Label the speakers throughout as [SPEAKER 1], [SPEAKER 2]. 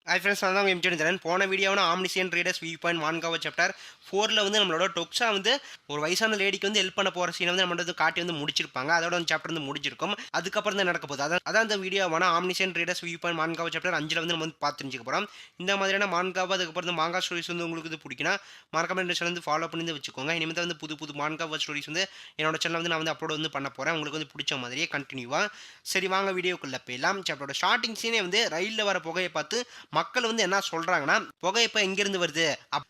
[SPEAKER 1] Hi friends, நான் தான் MG தரேன். போன வீடியோவில் ஆம்னிசியன் ரீடர்ஸ் வியூ பாயிண்ட் மான்காவா சாப்டர் 4ல் வந்து நம்மளோட டொக்ஸா வந்து ஒரு வயசான லேடிக்கு வந்து ஹெல்ப் பண்ண போகிற சீனை வந்து நம்ம வந்து காட்டி வந்து முடிச்சிருப்பாங்க. அதோட வந்து சாப்டர் வந்து முடிச்சிருக்கும். அதுக்கப்புறம் தான் நடக்க போகுது. அதான் இந்த வீடியோவான ஆம்னிசியன் ரீடர்ஸ் வியூ பாயிண்ட் மான்காவா சாப்டர் 5ல் வந்து நம்ம வந்து பார்த்து தெரிஞ்சுக்க போகிறோம். இந்த மாதிரியான மான்காவா அதுக்கப்புறம் இந்த மாங்கா ஸ்டோரிஸ் வந்து உங்களுக்கு இது பிடிக்குன்னா மறக்காம இந்த சேனல் வந்து ஃபாலோ பண்ணி வச்சுக்கோங்க. இனிமேல் வந்து புது புது மான்காவா ஸ்டோரிஸ் வந்து என்னோட சேனல் வந்து நான் வந்து அப்லோட் வந்து பண்ண போகிறேன். உங்களுக்கு வந்து பிடிச்ச மாதிரியே கண்டினியூவாக. சரி, வாங்க வீடியோக்குள்ளே போயிடலாம். சாப்டரோட ஸ்டார்டிங் சீனே வந்து ரயிலில் வர புகையை பார்த்து மக்கள் வந்து என்ன சொல்றாங்கன்னா, புகை இப்ப எங்கிருந்து வருது?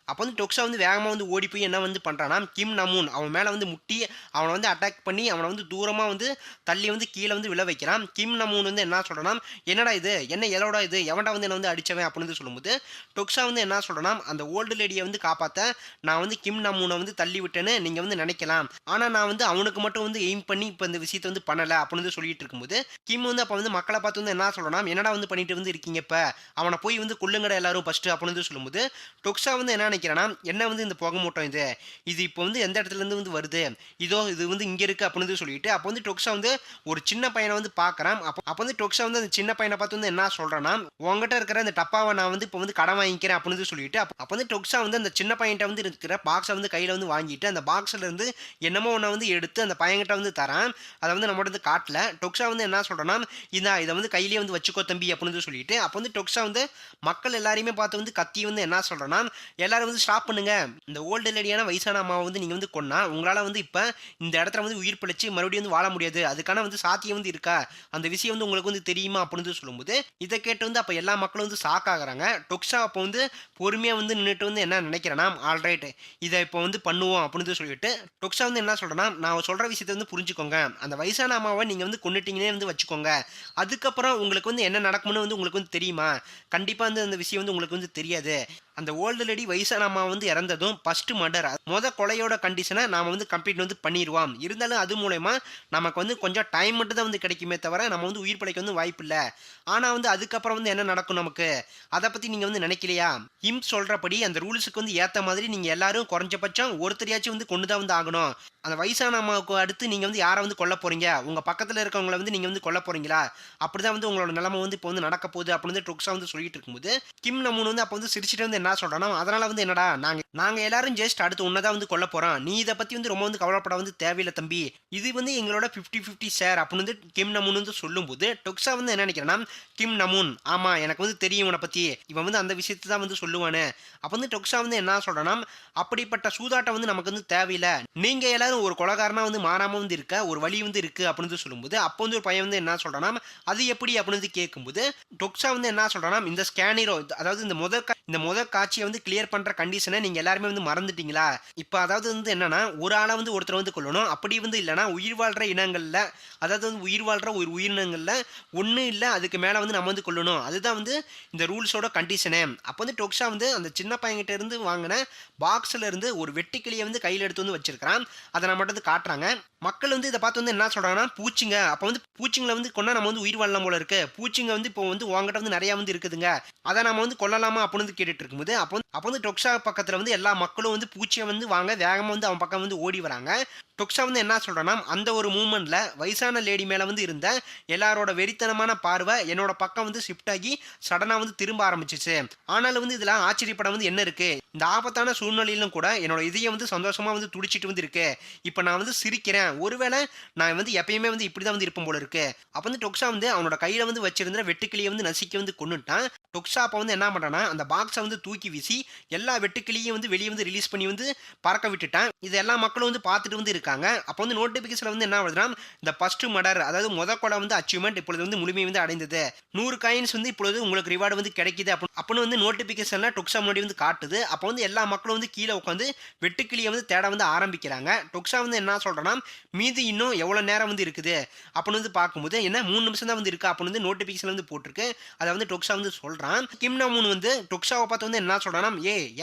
[SPEAKER 1] அப்ப வந்து டொக்ஸா வந்து வேகமா வந்து ஓடி போய் என்ன வந்து பண்றான்னா, கிம் நமூன் அவன் மேல வந்து முட்டி அவன வந்து அட்டாக் பண்ணி அவன வந்து தூரமா வந்து தள்ளி வந்து கீழ வந்து விழ வைக்கிறான். கிம் நமூன் வந்து என்ன சொல்றான்னா, "என்னடா இது? என்ன எலோடா இது? எவன்டா வந்து என்ன வந்து அடிச்சவன்?" அப்படின்னு சொல்லும்போது, டொக்ஸா வந்து என்ன சொல்றான்னா, "அந்த ஓல்டு லேடிய வந்து காப்பாத்த நான் வந்து கிம் நமூன வந்து தள்ளி விட்டேன்னு நீங்க வந்து நினைக்கலாம். ஆனா நான் வந்து அவனுக்கு மட்டும் வந்து எய்ம் பண்ணி இப்ப இந்த விஷயத்த வந்து பண்ணல." அப்படின்னு சொல்லிட்டு இருக்கும்போது, கிம் வந்து அப்ப வந்து மக்கள பார்த்து வந்து என்ன சொல்றான்னா, "என்னடா வந்து பண்ணிட்டு வந்து இருக்கீங்க இப்ப? அவன போய் வந்து கொல்லுங்கடா எல்லாரும் ஃபர்ஸ்ட்." அப்படின்னு சொல்லும்போது டொக்ஸா வந்து என்ன நினைக்கிறானா, என்ன வந்து இந்த புகை மூட்டம் இது இது இப்போ வந்து எந்த இடத்துல இருந்து வந்து வருது, இதோ இது வந்து இங்க இருக்கு அப்படின்னு சொல்லிட்டு அப்போ வந்து டொக்ஸா வந்து ஒரு சின்ன பையனை வந்து பார்க்கறான். அப்போ வந்து டொக்ஸா வந்து அந்த சின்ன பையனை பார்த்து வந்து என்ன சொல்றானா, உங்ககிட்ட இருக்கிற இந்த டப்பாவை நான் வந்து இப்போ வந்து கடன் வாங்கிக்கிறேன் அப்படின்னு சொல்லிட்டு அப்போ வந்து டொக்ஸா வந்து அந்த சின்ன பையன்கிட்ட வந்து இருக்கிற பாக்ஸை வந்து கையில வந்து வாங்கிட்டு அந்த பாக்ஸ்ல இருந்து என்னமோ ஒன்றை வந்து எடுத்து அந்த பையன்கிட்ட வந்து தரான். அதை வந்து நம்மகிட்ட வந்து காட்டல. டொக்ஸா வந்து என்ன சொல்றானா, இதை வந்து கையிலேயே வந்து வச்சுக்கோ தம்பி அப்படின்னு சொல்லிட்டு அப்போ வந்து டொக்ஸா வந்து மக்கள் எல்லாரையுமே பார்த்து வந்து கத்தி வந்து என்ன சொல்றேன்னா, எல்லாரும் வந்து ஸ்டாப் பண்ணுங்க. இந்த ஓல்டு லேடியான வயசான அம்மாவை வந்து நீங்க வந்து கொன்னா உங்களால வந்து இப்ப இந்த இடத்துல வந்து உயிர் பிழைச்சு மறுபடியும் வந்து வாழ முடியாது. அதுக்கான வந்து சாத்தியம் வந்து இருக்கா? அந்த விஷயம் வந்து உங்களுக்கு வந்து தெரியுமா? அப்படின்னு சொல்லும்போது இதை கேட்டு வந்து அப்ப எல்லா மக்களும் வந்து ஷாக் ஆகுறாங்க. டொக்ஸா அப்போ வந்து பொறுமையா வந்து நின்னுட்டு வந்து என்ன நினைக்கிறேன்னா, ஆல்ரைட் இதை இப்போ வந்து பண்ணுவோம் அப்படின்னு சொல்லிட்டு டொக்ஸா வந்து என்ன சொல்றேன்னா, நான் சொல்ற விஷயத்தை வந்து புரிஞ்சுக்கோங்க. அந்த வயசான அம்மாவை நீங்க வந்து கொன்னுட்டீங்கன்னே வந்து வச்சுக்கோங்க. அதுக்கப்புறம் உங்களுக்கு வந்து என்ன நடக்கும்னு வந்து உங்களுக்கு வந்து தெரியுமா? கண்டிப்பா வந்து அந்த விஷயம் வந்து உங்களுக்கு வந்து தெரியாது. அந்த ஓல்டு லேடி வயசான அம்மா வந்து இறந்ததும் ஃபர்ஸ்ட் மர்டர் கொலையோட கண்டிஷனை நாம வந்து கம்ப்ளீட் வந்து பண்ணிடுவோம். இருந்தாலும் அது மூலயமா நமக்கு வந்து கொஞ்சம் டைம் மட்டும் தான் வந்து கிடைக்குமே தவிர நம்ம வந்து உயிர் பிழைக்க வந்து வாய்ப்பு இல்லை. ஆனா வந்து அதுக்கப்புறம் வந்து என்ன நடக்கும் நமக்கு, அதை பத்தி நீங்க வந்து நினைக்கலையா? சொல்றபடி அந்த ரூல்ஸுக்கு வந்து ஏத்த மாதிரி நீங்க எல்லாரும் குறைஞ்சபட்சம் ஒருத்தரையாச்சும் வந்து கொண்டு தான் வந்து ஆகணும். அந்த வயசான அம்மாவுக்கு அடுத்து நீங்க வந்து யாரை வந்து கொல்ல போறீங்க? உங்க பக்கத்துல இருக்கவங்கள வந்து நீங்க வந்து கொல்ல போறீங்களா? அப்படிதான் வந்து உங்களோட நிலைமை வந்து இப்போ வந்து நடக்க போகுது அப்படின்னு ட்ரொக்ஸா வந்து சொல்லிட்டு இருக்கும்போது, கிம் நமூன் வந்து அப்போ வந்து சிரிச்சுட்டு வந்து என்ன சொல்றான்னா, அதனால வந்து என்னடா நாங்க நாங்க எல்லாரும் ஜஸ்ட் அடுத்து உன்னதான் வந்து கொல்ல போறோம். நீ இதை பத்தி வந்து ரொம்ப வந்து கவலைப்பட வந்து தேவையில்லை தம்பி. இது வந்து எங்களோட 50-50 ஷேர் அப்படின்னு வந்து கிம் நமூன் வந்து சொல்லும்போது, டொக்ஸா வந்து என்ன நினைக்கிறேன்னா, கிம் நமூன் ஆமா எனக்கு வந்து தெரியும் இவனை பத்தி. இவன் வந்து அந்த விஷயத்தை தான் வந்து சொல்லுவானு. அப்ப வந்து டொக்ஸா வந்து என்ன சொல்றான்னா, அப்படிப்பட்ட சூதாட்டம் வந்து நமக்கு வந்து தேவையில்லை. நீங்க எல்லாரும் ஒரு கொலைகாரனா வந்து மாறாம வந்து இருக்க ஒரு வழி வந்து இருக்கு அப்படின்னு சொல்லும்போது, அப்போ வந்து ஒரு பையன் வந்து என்ன சொல்றான்னா, அது எப்படி அப்படின்னு கேட்கும்போது டொக்ஸா வந்து என்ன சொல்றான்னா, இந்த ஸ்கேனிரோ அதாவது இந்த முதல் காட்சியை வந்து கிளியர் பண்ற கண்டிஷனை நீங்க எல்லாருமே வந்து மறந்துட்டீங்களா? இப்ப அதாவது வந்து என்னன்னா, ஒரு ஆளை வந்து ஒருத்தர் வந்து கொல்லணும். அப்படி வந்து இல்லைன்னா உயிர் வாழ்ற இனங்கள்ல அதாவது வந்து உயிர் வாழ்ற ஒரு உயிரினங்கள்ல ஒண்ணு இல்ல அதுக்கு மேல வந்து நம்ம வந்து கொல்லணும். அதுதான் வந்து இந்த ரூல்ஸோட கண்டிஷனே. அப்ப வந்து டொக்ஸா வந்து அந்த சின்ன பையன்கிட்ட இருந்து வாங்கின பாக்ஸ்ல இருந்து ஒரு வெட்டுக்கிளியை வந்து கையில எடுத்து வந்து வச்சிருக்கான். அதை நம்ம மட்டும் வந்து காட்டுறாங்க. மக்கள் வந்து இதை பார்த்து வந்து என்ன சொல்றாங்கன்னா, பூச்சிங்க அப்ப வந்து பூச்சிங்களை வந்து கொன்னா நம்ம வந்து உயிர் வாழலாம் போல இருக்கு. பூச்சிங்க வந்து இப்போ வந்து உங்ககிட்ட வந்து நிறைய வந்து இருக்குதுங்க. அதை நம்ம வந்து கொல்லலாமா அப்படின்னு வந்து கேட்டுட்டு இருக்கும்போது அப்போ வந்து டொக்ஸா பக்கத்துல வந்து எல்லா மக்களும் வந்து பூச்சியை வந்து வாங்க வேகமா வந்து அவன் பக்கம் வந்து ஓடி வராங்க. டொக்ஸா வந்து என்ன சொல்றான்னா, அந்த ஒரு மூமெண்ட்ல வயசான லேடி மேல வந்து இருந்த எல்லாரோட வெறித்தனமான பார்வை என்னோட பக்கம் வந்து ஷிஃப்ட் ஆகி சடனா வந்து திரும்ப ஆரம்பிச்சிச்சு. ஆனாலும் வந்து இதுல ஆச்சரியப்பட வந்து என்ன இருக்கு? இந்த ஆபத்தான சூழ்நிலையிலும் கூட என்னோட இதயம் வந்து சந்தோஷமா வந்து துடிச்சிட்டு வந்து இருக்கு. இப்ப நான் வந்து சிரிக்கிறேன். ஒருவேளை நான் வந்து எப்பயுமே வந்து இப்படிதான் வந்து இருப்பேன் போல இருக்கு. அப்ப வந்து டொக்ஸா வந்து அவனோட கையில வந்து வச்சிருந்த வெட்டுக்கிளியை வந்து நசுக்கி வந்து கொன்னுட்டான். டொக்ஸா அப்ப வந்து என்ன பண்றான்னா, அந்த பாக்ஸை வந்து தூக்கி வீசி எல்லா வெட்டுக்கிளியும் வந்து வெளியே வந்து ரிலீஸ் பண்ணி வந்து பறக்க விட்டுட்டான். இது எல்லா மக்களும் வந்து பார்த்துட்டு வந்து இருக்காங்க. அப்போ வந்து நோட்டிபிகேஷன்ல வந்து என்ன வருதுன்னா, இந்த ஃபர்ஸ்ட் மர்டர் அதாவது கொலை வந்து அச்சீவ்மெண்ட் இப்பொழுது வந்து முழுமை வந்து அடைந்தது. 100 காயின்ஸ் வந்து இப்பொழுது உங்களுக்கு ரிவார்டு வந்து கிடைக்குது அப்படின்னு வந்து நோட்டிபிகேஷன்ல டொக்ஸா முன்னாடி வந்து காட்டுது. அப்போ வந்து எல்லா மக்களும் வந்து கீழே உட்காந்து வெட்டுக்கிளியை வந்து தேட வந்து ஆரம்பிக்கிறாங்க. டொக்ஸா வந்து என்ன சொல்றேன்னா, மீதி இன்னும் எவ்வளவு நேரம் வந்து இருக்குது அப்படின்னு வந்து பார்க்கும்போது என்ன 3 நிமிஷம் தான் வந்து இருக்கு அப்படின்னு வந்து நோட்டிபிகேஷன் வந்து போட்டிருக்கு. அதை வந்து டொக்ஸா வந்து சொல்றான். கிம் நமூன் வந்து டொக்ஸாவை பார்த்து வந்து என்ன சொல்றான்னா,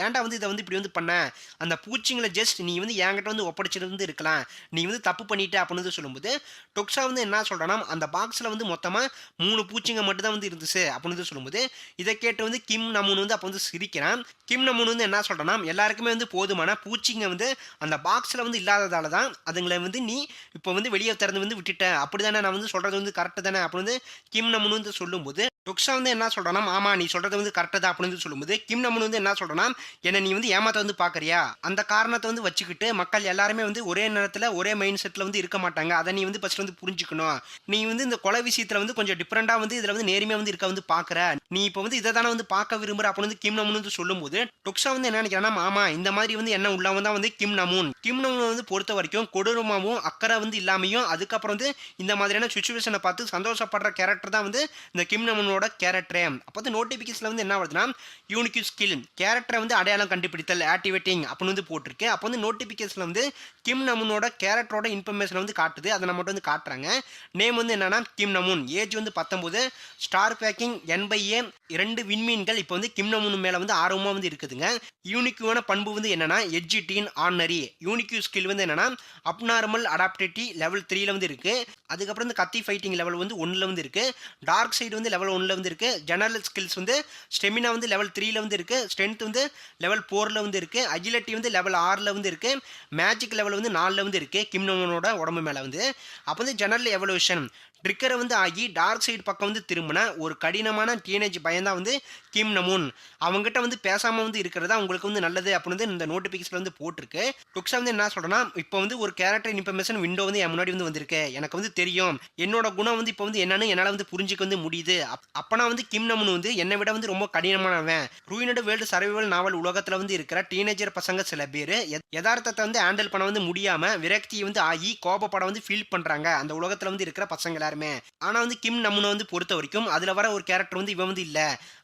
[SPEAKER 1] ஏன்டா வந்து இதை வந்து இப்படி வந்து பண்ண? அந்த பூச்சிங்களை ஜஸ்ட் நீ வந்து என்கிட்ட வந்து ஒப்படைச்சிட்டு வந்து இருக்கலாம். நீ வந்து தப்பு பண்ணிட்ட அப்படின்னு சொல்லும்போது டொக்ஸா வந்து என்ன சொல்றான்னா, அந்த பாக்ஸ்ல வந்து மொத்தமா 3 பூச்சிங்க மட்டும் தான் வந்து இருந்துச்சு அப்படின்னு சொல்லும்போது இதை கேட்டு வந்து கிம் நமூன் வந்து அப்போ வந்து சிரிக்கிறான். கிம் நமூன் வந்து என்ன சொல்றான்னா, எல்லாருக்குமே வந்து போதுமான பூச்சிங்க வந்து அந்த பாக்ஸ்ல வந்து இல்லாததால தான் அதுங்களை வந்து நீ இப்போ வந்து வெளியே திறந்து வந்து விட்டுட்ட. அப்படிதானே நான் வந்து சொல்றது வந்து கரெக்ட் தானே அப்படின்னு கிம் நமூன் வந்து சொல்லும்போது டொக்ஸா வந்து என்ன சொல்றான்னா, "ஆமா நீ சொல்றது வந்து கரெக்ட்டு தான்" அப்படின்னு சொல்லும்போது, கிம் நமன் வந்து என்ன சொல்றான்னா, "என்ன நீ வந்து ஏமாத்த வந்து பார்க்குறியா? அந்த காரணத்த வந்து வச்சுக்கிட்டு மக்கள் எல்லாருமே வந்து ஒரே நேரத்தில, ஒரே மைண்ட் செட்ல வந்து இருக்க மாட்டாங்க. அத நீ வந்து ஃபர்ஸ்ட் வந்து புரிஞ்சுக்கணும். நீ வந்து இந்த கொலை விஷயத்தில வந்து கொஞ்சம் டிஃபரண்டா வந்து இதில வந்து நேர்மையா வந்து இருக்க வந்து பார்க்குற. நீ இப்ப வந்து இத தானே வந்து பார்க்க விரும்புற" அப்படின்னு வந்து கிம் நமன் வந்து சொல்லும்போது, டொக்ஸா வந்து என்ன நினைக்கிறான்னா, "ஆமா இந்த மாதிரி வந்து எண்ணம் உள்ளவன் தான் வந்து கிம் நமூன். கிம் நமூன வந்து பொறுத்தவரைக்கும் கொடூரமாவும், அக்கறை வந்து இல்லாமயும், அதுக்கப்புறம் வந்து இந்த மாதிரியான சிச்சுவேஷன பார்த்து சந்தோஷப்படுற கேரக்டர் தான் வந்து இந்த கிம் நமனோட கேரக்டரே. அப்போ வந்து நோட்டிஃபிகேஷன்ல வந்து என்ன வருதுன்னா, யூனிக் ஸ்கில் கேரக்டரை வந்து அடையாளம் கண்டுபிடித்தல் ஆக்டிவேட்டிங் அப்படின்னு வந்து போட்டிருக்கு. அப்போ வந்து நோட்டிஃபிகேஷன்ல வந்து கிம் நமனோட கேரக்டரோட இன்ஃபர்மேஷன் வந்து காட்டுது. அதை நம்ம மட்டும் வந்து காட்டுறாங்க. நேம் வந்து என்னன்னா கிம் நமூன். ஏஜ் வந்து 19. ஸ்டார் பேக்கிங் N/A 2 விண்மீன்கள் இப்போ வந்து கிம் நமூன் மேல வந்து ஆர்வமா வந்து இருக்குதுங்க. யூனிக்கான பண்பு வந்து என்னன்னா extraordinary. Unique skill வந்து என்னன்னா அப்நார்மல் அடாப்டிவிட்டி லெவல் 3ல வந்து இருக்கு. அதுக்கப்புறம் இந்த கத்தி ஃபைட்டிங் லெவல் வந்து 1ல வந்து இருக்கு. டார்க் சைடு வந்து லெவல் 1ல வந்து இருக்கு. ஜெனரல் ஸ்கில்ஸ் வந்து ஸ்டெமினா வந்து லெவல் 3ல வந்து இருக்கு. ஸ்ட்ரென்த் வந்து லெவல் 4ல வந்து இருக்கு. அஜிலிட்டி வந்து லெவல் 6ல வந்து இருக்கு. மேஜிக் லெவல் வந்து 4ல வந்து இருக்கு. கிம் நமனோட உடம்பு மேல வந்து. அப்போ வந்து ஜெனரல் எவல்யூஷன் ட்ரிக்கரை வந்து ஆகி டார்க் சைடு பக்கம் வந்து திரும்பின ஒரு கடினமான டீனேஜ் பையன் தான் வந்து கிம் நமூன். அவங்ககிட்ட வந்து பேசாம வந்து இருக்கிறதா உங்களுக்கு வந்து நல்லது அப்படின்னு வந்து இந்த நோட்டிஃபிகேஷன்ல வந்து போட்டிருக்கு. டுக்ஸா வந்து என்ன சொல்றேன்னா, இப்போ வந்து ஒரு கேரக்டர் இன்ஃபர்மேஷன் விண்டோ வந்து என் முன்னாடி வந்து வந்திருக்கு. எனக்கு வந்து தெரியும். என்னோட குணம் வந்து இப்போ வந்து என்னன்னு என்னால வந்து புரிஞ்சுக்க வந்து முடியுது. அப்பனா வந்து கிம் நமூன் வந்து என்னை விட வந்து ரொம்ப கடினமானவன். ரூயினட் வேர்ல்டு சர்வைவல் நாவல் உலகத்துல வந்து இருக்கிற டீனேஜர் பசங்க சில பேர் யதார்த்தத்தை வந்து ஹேண்டில் பண்ண வந்து முடியாம விரக்தியை வந்து ஆகி கோபப்பட வந்து ஃபீல் பண்றாங்க. அந்த உலகத்துல வந்து இருக்கிற பசங்க எல்லாருமே. ஆனா வந்து கிம் நமூனை வந்து பொறுத்த வரைக்கும் அதுல வர ஒரு கேரக்டர் வந்து இவன் வந்து இல்ல.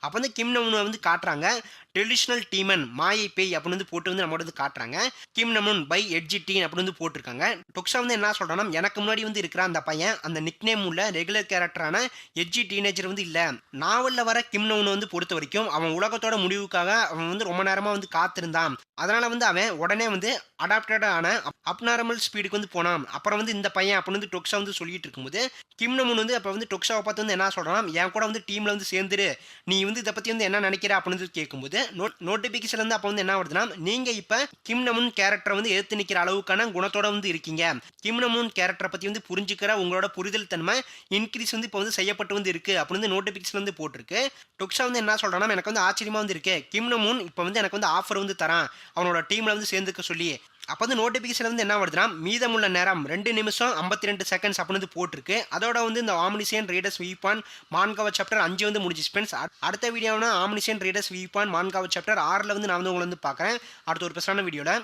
[SPEAKER 1] அப்ப வந்து கிம் நமூனை வந்து காட்டுறாங்க. ட்ரெடிஷனல் டீமன் மாயை பேய் அப்படின்னு வந்து போட்டு வந்து நம்மளோட வந்து காட்டுறாங்க. கிம் நமூன் பை எட்ஜ் டீன் அப்படின்னு வந்து போட்டிருக்காங்க. டொக்ஸா வந்து என்ன சொல்றான்னா, எனக்கு முன்னாடி வந்து இருக்கிற அந்த பையன் அந்த நிக்நேம் உள்ள ரெகுலர் கேரக்டரான எட்ஜி டீனேஜர் வந்து இல்ல. நாவல்ல வர கிம் நமூனை வந்து பொறுத்த வரைக்கும் அவன் உலகத்தோட முடிவுக்காக அவன் வந்து ரொம்ப நேரமா வந்து காத்திருந்தான். அதனால வந்து அவன் உடனே வந்து அடாப்டட் ஆன அப்நார்மல் ஸ்பீடுக்கு வந்து போனான். அப்புறம் வந்து இந்த பையன் அப்படின்னு வந்து டொக்ஸா வந்து சொல்லிட்டு இருக்கும்போது, கிம் நமூன் வந்து அப்ப வந்து டொக்ஸாவை பார்த்து வந்து என்ன சொல்றான், என் கூட வந்து டீம்ல வந்து சேர்ந்துரு. நீ வந்து இத பத்தி வந்து என்ன நினைக்கிற அப்படின்னு வந்து கேட்கும்போது, நோட்டிபிகேஷன்ல இருந்து அப்ப வந்து என்ன வருதுன்னா, நீங்க இப்ப கிம் நமூன் கேரக்டரை வந்து எதிர்த்து நிக்கிற அளவுக்கான குணத்தோட வந்து இருக்கீங்க. கிம் நமூன் கேரக்டரை பத்தி வந்து புரிஞ்சுக்கிற உங்களோட புரிதல் தன்மை இன்கிரீஸ் வந்து இப்ப வந்து செய்யப்பட்டு வந்து இருக்கு அப்படின்னு வந்து நோட்டிபிகேஷன் வந்து போட்டிருக்கு. டொக்ஸா வந்து என்ன சொல்றான்னா, எனக்கு வந்து ஆச்சரியமா வந்து இருக்கு. கிம் நமூன் இப்ப வந்து எனக்கு வந்து ஆஃபர் வந்து தரான். அவனோட டீம்ல வந்து சேர்ந்துக்க சொல்லி. அப்ப வந்து நோட்டிபிகேஷன் வந்து என்ன வருதுன்னா, மீதமுள்ள நேரம் 2 நிமிஷம் 52 செகண்ட்ஸ் அப்படின்னு வந்து போட்டிருக்கு. அதோட வந்து இந்த ஆம்னிசியன் ரீடர்ஸ் வியூ பாயிண்ட் மான்காவா சாப்டர் 5 வந்து முடிஞ்சிச்சு ஃப்ரெண்ட்ஸ். அடுத்த வீடியோனா ஆம்னிசியன் ரீடர்ஸ் வியூ பாயிண்ட் மான்காவா சாப்டர் 6ல வந்து நான் வந்து உங்களை வந்து பார்க்குறேன். அடுத்த ஒரு பெஸ்டான வீடியோல.